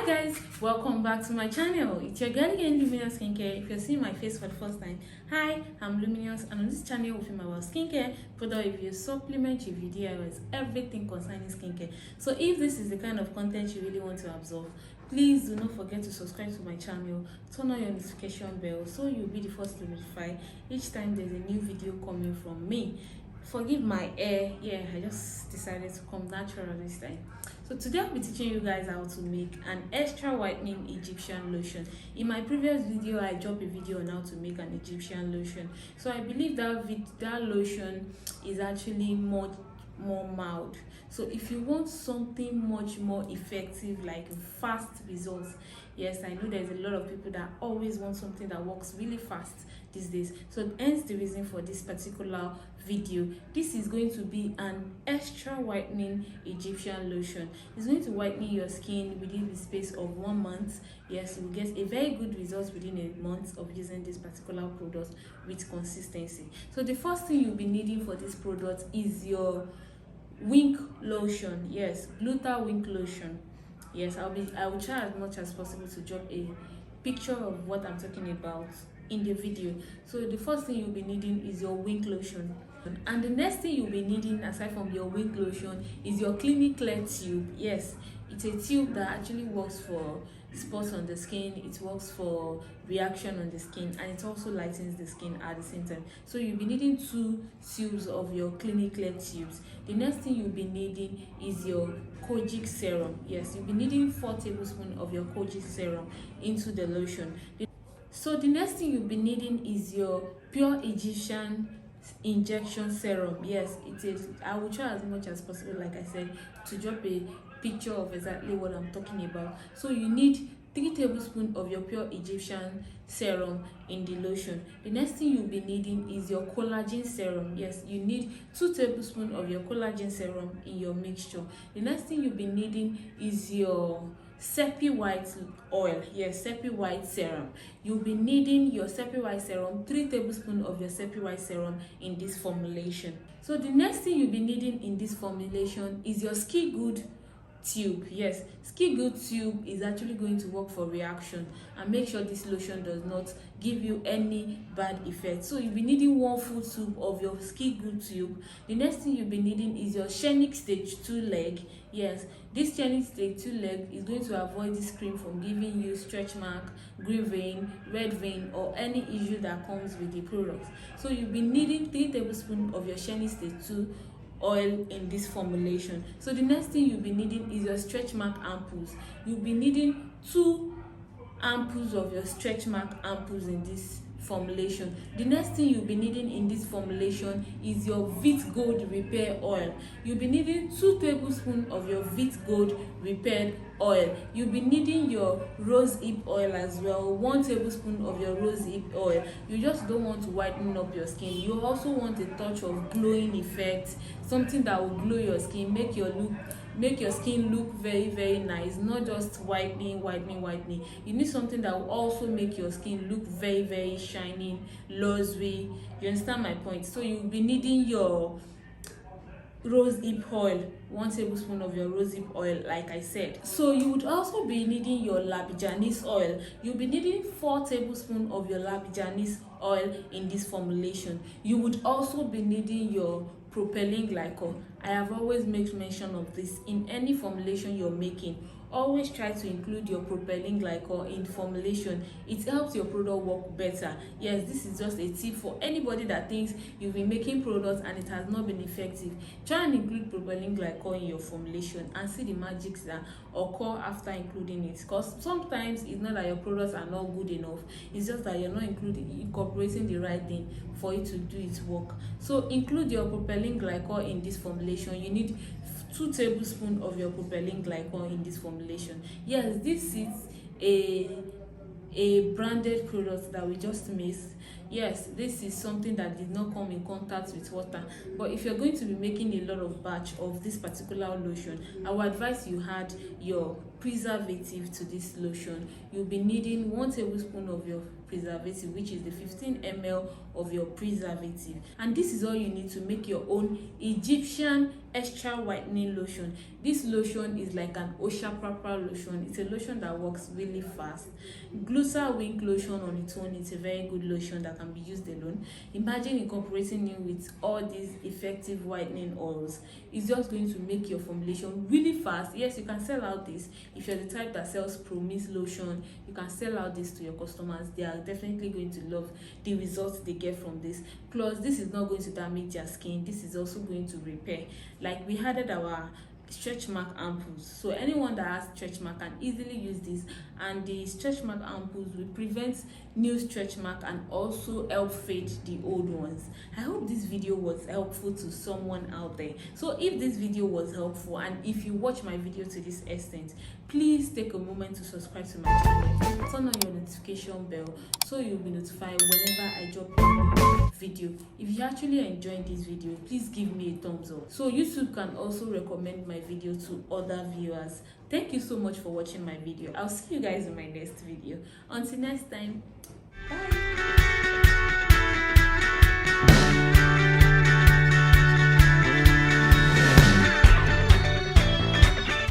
Hi guys, welcome back to my channel. It's your girl again, Luminous Skincare. If you're seeing my face for the first time, hi, I'm Luminous, and on this channel we film about skincare, product reviews, supplement review, DIYs, everything concerning skincare. So if this is the kind of content you really want to absorb, please do not forget to subscribe to my channel, turn on your notification bell so you'll be the first to notify each time there's a new video coming from me. Forgive my hair, yeah, I just decided to come natural this time. So today I'll be teaching you guys how to make an extra whitening Egyptian lotion. In my previous video I dropped a video on how to make an Egyptian lotion, so I believe that lotion is actually much more mild. So if you want something much more effective, like fast results, yes, I know there's a lot of people that always want something that works really fast these days. So hence the reason for this particular video. This is going to be an extra whitening Egyptian lotion. It's going to whiten your skin within the space of 1 month. Yes, you will get a very good result within a month of using this particular product with consistency. So the first thing you'll be needing for this product is your wink lotion. Yes, gluta wink lotion. Yes, I will try as much as possible to drop a picture of what I'm talking about in the video. So the first thing you'll be needing is your wink lotion, and the next thing you'll be needing aside from your wink lotion is your clinic clear tube. Yes, it's a tube that actually works for spots on the skin, it works for reaction on the skin, and it also lightens the skin at the same time. So you'll be needing 2 tubes of your clinic clear tubes. The next thing you'll be needing is your kojic serum. Yes, you'll be needing 4 tablespoons of your kojic serum into the lotion. So the next thing you'll be needing is your pure Egyptian injection serum. Yes, it is. I will try as much as possible, like I said, to drop a picture of exactly what I'm talking about. So you need 3 tablespoons of your pure Egyptian serum in the lotion. The next thing you'll be needing is your collagen serum. Yes, you need 2 tablespoons of your collagen serum in your mixture. The next thing you'll be needing is your Seppi white oil. Yes, Seppi white serum. You'll be needing your Seppi white serum, 3 tablespoons of your Seppi white serum in this formulation. So the next thing you'll be needing in this formulation is your Ski Good tube. Yes, Ski Good tube is actually going to work for reaction and make sure this lotion does not give you any bad effect. So you'll be needing 1 full tube of your Ski Good tube. The next thing you'll be needing is your Shenix stage 2 leg. Yes, this Shenix stage 2 leg is going to avoid this cream from giving you stretch mark, green vein, red vein, or any issue that comes with the product. So you'll be needing 3 tablespoons of your Shenix stage 2 oil in this formulation. So the next thing you'll be needing is your stretch mark ampoules. You'll be needing 2 ampoules of your stretch mark ampoules in this formulation. The next thing you'll be needing in this formulation is your Vit Gold repair oil. You'll be needing 2 tablespoons of your Vit Gold repair oil. You'll be needing your rose hip oil as well, 1 tablespoon of your rose hip oil. You just don't want to whiten up your skin, you also want a touch of glowing effect, something that will glow your skin, make your skin look very, very nice, not just whitening. You need something that will also make your skin look very, very shiny, luxury. You understand my point? So you'll be needing your rose hip oil, 1 tablespoon of your rose hip oil, like I said. So you would also be needing your labijanis oil. You'll be needing 4 tablespoons of your labijanis oil in this formulation. You would also be needing your propylene glycol. I have always made mention of this in any formulation you're making. Always try to include your propylene glycol in formulation. It helps your product work better. Yes, this is just a tip for anybody that thinks you've been making products and it has not been effective. Try and include propylene glycol in your formulation and see the magics that occur after including it. Because sometimes it's not that your products are not good enough, it's just that you're not incorporating the right thing for it to do its work. So include your propylene glycol in this formulation. You need 2 tablespoons of your propylene glycol in this formulation. Yes, this is a branded product that we just mixed. Yes, this is something that did not come in contact with water, but if you're going to be making a lot of batch of this particular lotion, I would advise you add your preservative to this lotion. You'll be needing 1 tablespoon of your preservative, which is the 15 ml of your preservative, and this is all you need to make your own Egyptian extra whitening lotion. This lotion is like an OSHA proper lotion. It's a lotion that works really fast. Glucer Wink lotion on its own, it's a very good lotion that can be used alone. Imagine incorporating it with all these effective whitening oils. It's just going to make your formulation really fast. Yes, you can sell out this. If you're the type that sells promise lotion, you can sell out this to your customers. They are definitely going to love the results they get from this. Plus, this is not going to damage their skin. This is also going to repair. Like, we added our stretch mark ampoules, so anyone that has stretch mark can easily use this, and the stretch mark ampoules will prevent new stretch mark and also help fade the old ones. I hope this video was helpful to someone out there. So if this video was helpful, and if you watch my video to this extent, please take a moment to subscribe to my channel, turn on your notification bell so you'll be notified whenever I drop a video. If you actually enjoyed this video, please give me a thumbs up so YouTube can also recommend my video to other viewers. Thank you so much for watching my video. I'll see you guys in my next video. Until next time, bye.